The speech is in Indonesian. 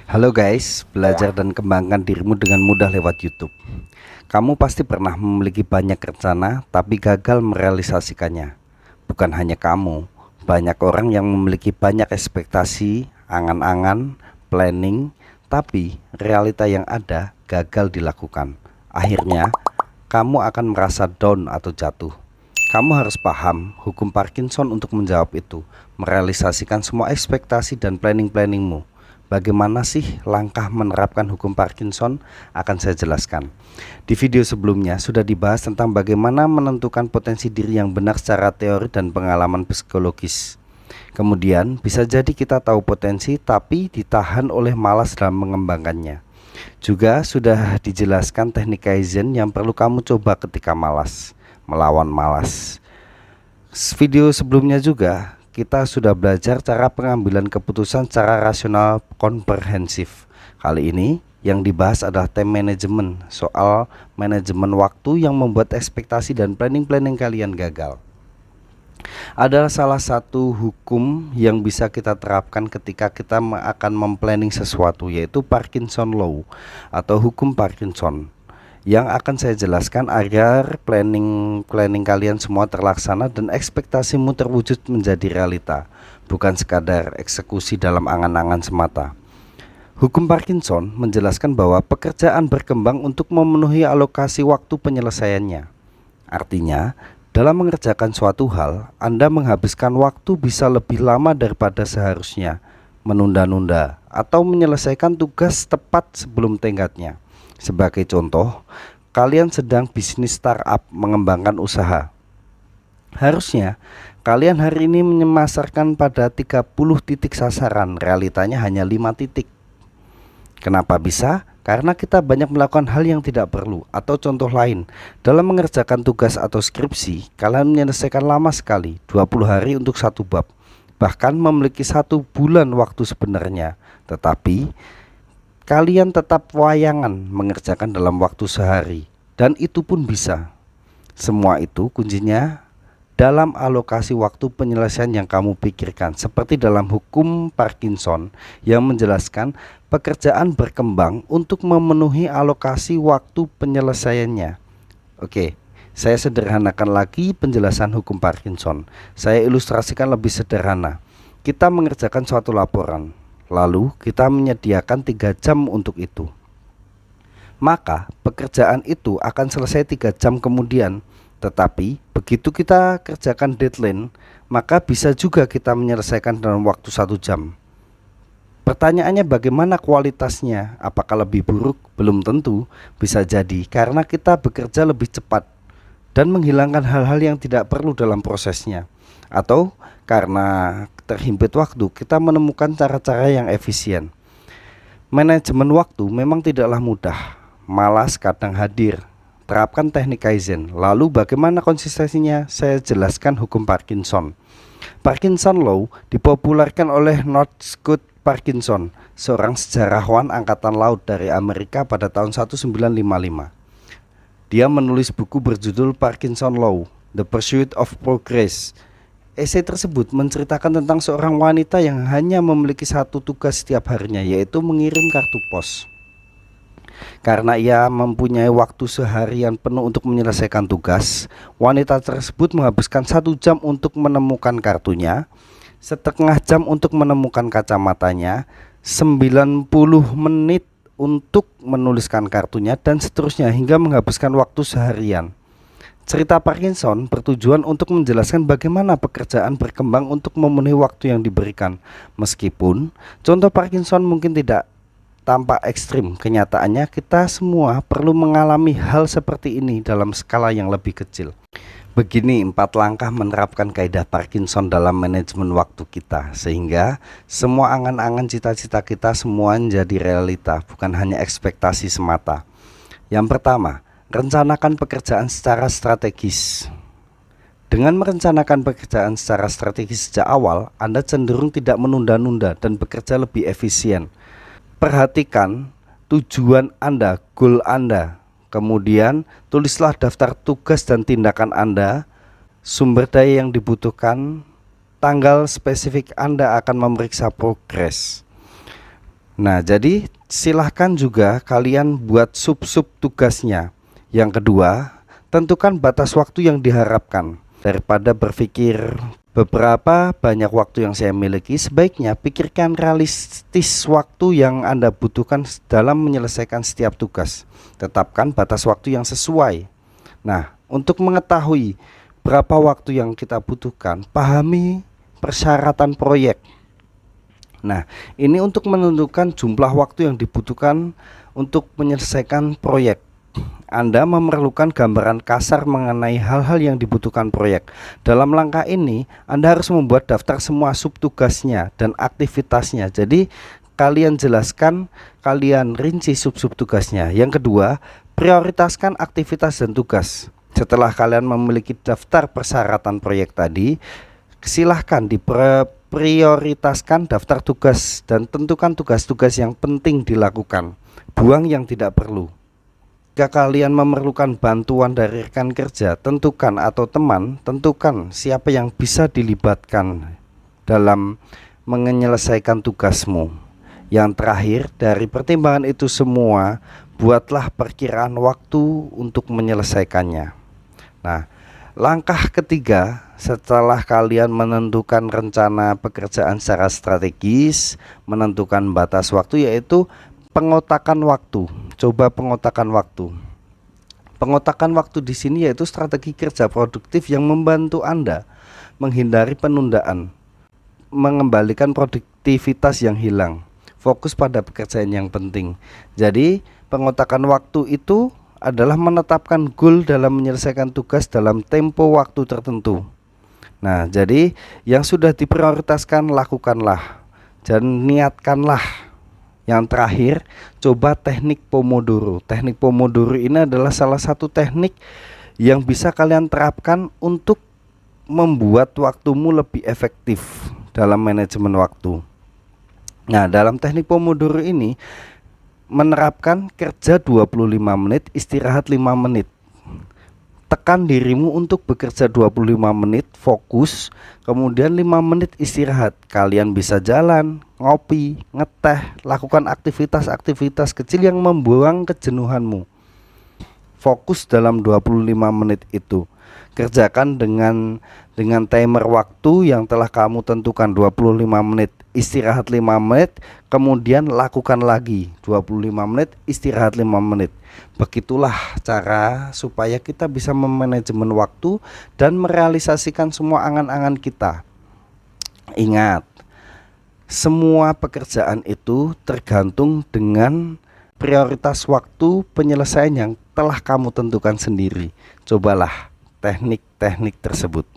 Halo guys, belajar dan kembangkan dirimu dengan mudah lewat YouTube. Kamu pasti pernah memiliki banyak rencana tapi gagal merealisasikannya. Bukan hanya kamu, banyak orang yang memiliki banyak ekspektasi, angan-angan, planning, tapi realita yang ada gagal dilakukan. Akhirnya, kamu akan merasa down atau jatuh. Kamu harus paham hukum Parkinson untuk menjawab itu, merealisasikan semua ekspektasi dan planning-planningmu. Bagaimana sih langkah menerapkan hukum Parkinson? Akan saya jelaskan. Di video sebelumnya sudah dibahas tentang bagaimana menentukan potensi diri yang benar secara teori dan pengalaman psikologis. Kemudian bisa jadi kita tahu potensi tapi ditahan oleh malas dalam mengembangkannya. Juga sudah dijelaskan teknik Kaizen yang perlu kamu coba ketika malas, melawan malas. Video sebelumnya juga kita sudah belajar cara pengambilan keputusan secara rasional komprehensif. Kali ini yang dibahas adalah time management, soal manajemen waktu yang membuat ekspektasi dan planning kalian gagal. Adalah salah satu hukum yang bisa kita terapkan ketika kita akan memplanning sesuatu, yaitu Parkinson Law atau hukum Parkinson, yang akan saya jelaskan agar planning kalian semua terlaksana dan ekspektasimu terwujud menjadi realita, bukan sekadar eksekusi dalam angan-angan semata. Hukum Parkinson menjelaskan bahwa pekerjaan berkembang untuk memenuhi alokasi waktu penyelesaiannya. Artinya, dalam mengerjakan suatu hal, Anda menghabiskan waktu bisa lebih lama daripada seharusnya, menunda-nunda, atau menyelesaikan tugas tepat sebelum tenggatnya. Sebagai contoh, kalian sedang bisnis startup mengembangkan usaha. Harusnya kalian hari ini memasarkan pada 30 titik sasaran, realitanya hanya 5 titik. Kenapa bisa? Karena kita banyak melakukan hal yang tidak perlu. Atau contoh lain, dalam mengerjakan tugas atau skripsi, kalian menyelesaikan lama sekali, 20 hari untuk satu bab, bahkan memiliki 1 bulan waktu sebenarnya. Tetapi kalian tetap wayangan mengerjakan dalam waktu sehari, dan itu pun bisa. Semua itu kuncinya dalam alokasi waktu penyelesaian yang kamu pikirkan, seperti dalam hukum Parkinson yang menjelaskan pekerjaan berkembang untuk memenuhi alokasi waktu penyelesaiannya. Oke, saya sederhanakan lagi penjelasan hukum Parkinson. Saya ilustrasikan lebih sederhana. Kita mengerjakan suatu laporan, lalu kita menyediakan 3 jam untuk itu. Maka pekerjaan itu akan selesai 3 jam kemudian. Tetapi begitu kita kerjakan deadline, maka bisa juga kita menyelesaikan dalam waktu 1 jam. Pertanyaannya bagaimana kualitasnya? Apakah lebih buruk? Belum tentu. Bisa jadi karena kita bekerja lebih cepat dan menghilangkan hal-hal yang tidak perlu dalam prosesnya. Atau karena terhimpit waktu, kita menemukan cara-cara yang efisien. Manajemen waktu memang tidaklah mudah. Malas kadang hadir. Terapkan teknik Kaizen. Lalu bagaimana konsistensinya? Saya jelaskan hukum Parkinson. Parkinson Law dipopulerkan oleh Northcote Parkinson, seorang sejarawan angkatan laut dari Amerika pada tahun 1955. Dia menulis buku berjudul Parkinson Law, The Pursuit of Progress. Esai tersebut menceritakan tentang seorang wanita yang hanya memiliki satu tugas setiap harinya, yaitu mengirim kartu pos. Karena ia mempunyai waktu seharian penuh untuk menyelesaikan tugas, wanita tersebut menghabiskan 1 jam untuk menemukan kartunya, setengah jam untuk menemukan kacamatanya, 90 menit untuk menuliskan kartunya, dan seterusnya hingga menghabiskan waktu seharian. Cerita Parkinson bertujuan untuk menjelaskan bagaimana pekerjaan berkembang untuk memenuhi waktu yang diberikan. Meskipun contoh Parkinson mungkin tidak tampak ekstrim, kenyataannya kita semua perlu mengalami hal seperti ini dalam skala yang lebih kecil. Begini 4 langkah menerapkan kaidah Parkinson dalam manajemen waktu kita, sehingga semua angan-angan cita-cita kita semua menjadi realita, bukan hanya ekspektasi semata. Yang pertama, rencanakan pekerjaan secara strategis. Dengan merencanakan pekerjaan secara strategis sejak awal, Anda cenderung tidak menunda-nunda dan bekerja lebih efisien. Perhatikan tujuan Anda, goal Anda. Kemudian tulislah daftar tugas dan tindakan Anda, sumber daya yang dibutuhkan, tanggal spesifik Anda akan memeriksa progres. Nah, jadi silahkan juga kalian buat sub-sub tugasnya. Yang kedua, tentukan batas waktu yang diharapkan. Daripada berpikir beberapa banyak waktu yang saya miliki, sebaiknya pikirkan realistis waktu yang Anda butuhkan dalam menyelesaikan setiap tugas. Tetapkan batas waktu yang sesuai. Nah, untuk mengetahui berapa waktu yang kita butuhkan, pahami persyaratan proyek. Nah, ini untuk menentukan jumlah waktu yang dibutuhkan untuk menyelesaikan proyek. Anda memerlukan gambaran kasar mengenai hal-hal yang dibutuhkan proyek. Dalam langkah ini, Anda harus membuat daftar semua subtugasnya dan aktivitasnya. Jadi, kalian jelaskan, kalian rinci sub-sub tugasnya. Yang kedua, prioritaskan aktivitas dan tugas. Setelah kalian memiliki daftar persyaratan proyek tadi, silahkan diprioritaskan daftar tugas dan tentukan tugas-tugas yang penting dilakukan. Buang yang tidak perlu. Jika kalian memerlukan bantuan dari rekan kerja, tentukan atau teman, tentukan siapa yang bisa dilibatkan dalam menyelesaikan tugasmu. Yang terakhir, dari pertimbangan itu semua, buatlah perkiraan waktu untuk menyelesaikannya. Nah, langkah ketiga, setelah kalian menentukan rencana pekerjaan secara strategis, menentukan batas waktu, yaitu pengotakan waktu. Coba pengotakan waktu. Pengotakan waktu di sini yaitu strategi kerja produktif yang membantu Anda menghindari penundaan, mengembalikan produktivitas yang hilang, fokus pada pekerjaan yang penting. Jadi, pengotakan waktu itu adalah menetapkan goal dalam menyelesaikan tugas dalam tempo waktu tertentu. Nah, jadi yang sudah diprioritaskan lakukanlah dan niatkanlah. Yang terakhir, coba teknik Pomodoro. Teknik Pomodoro ini adalah salah satu teknik yang bisa kalian terapkan untuk membuat waktumu lebih efektif dalam manajemen waktu. Nah, dalam teknik Pomodoro ini menerapkan kerja 25 menit, istirahat 5 menit. Tekan dirimu untuk bekerja 25 menit fokus, kemudian 5 menit istirahat. Kalian bisa jalan, ngopi, ngeteh, lakukan aktivitas-aktivitas kecil yang membuang kejenuhanmu. Fokus dalam 25 menit itu. Kerjakan dengan timer waktu yang telah kamu tentukan 25 menit, istirahat 5 menit, kemudian lakukan lagi 25 menit, istirahat 5 menit. Begitulah cara supaya kita bisa memanajemen waktu dan merealisasikan semua angan-angan kita. Ingat, semua pekerjaan itu tergantung dengan prioritas waktu penyelesaian yang telah kamu tentukan sendiri. Cobalah teknik-teknik tersebut.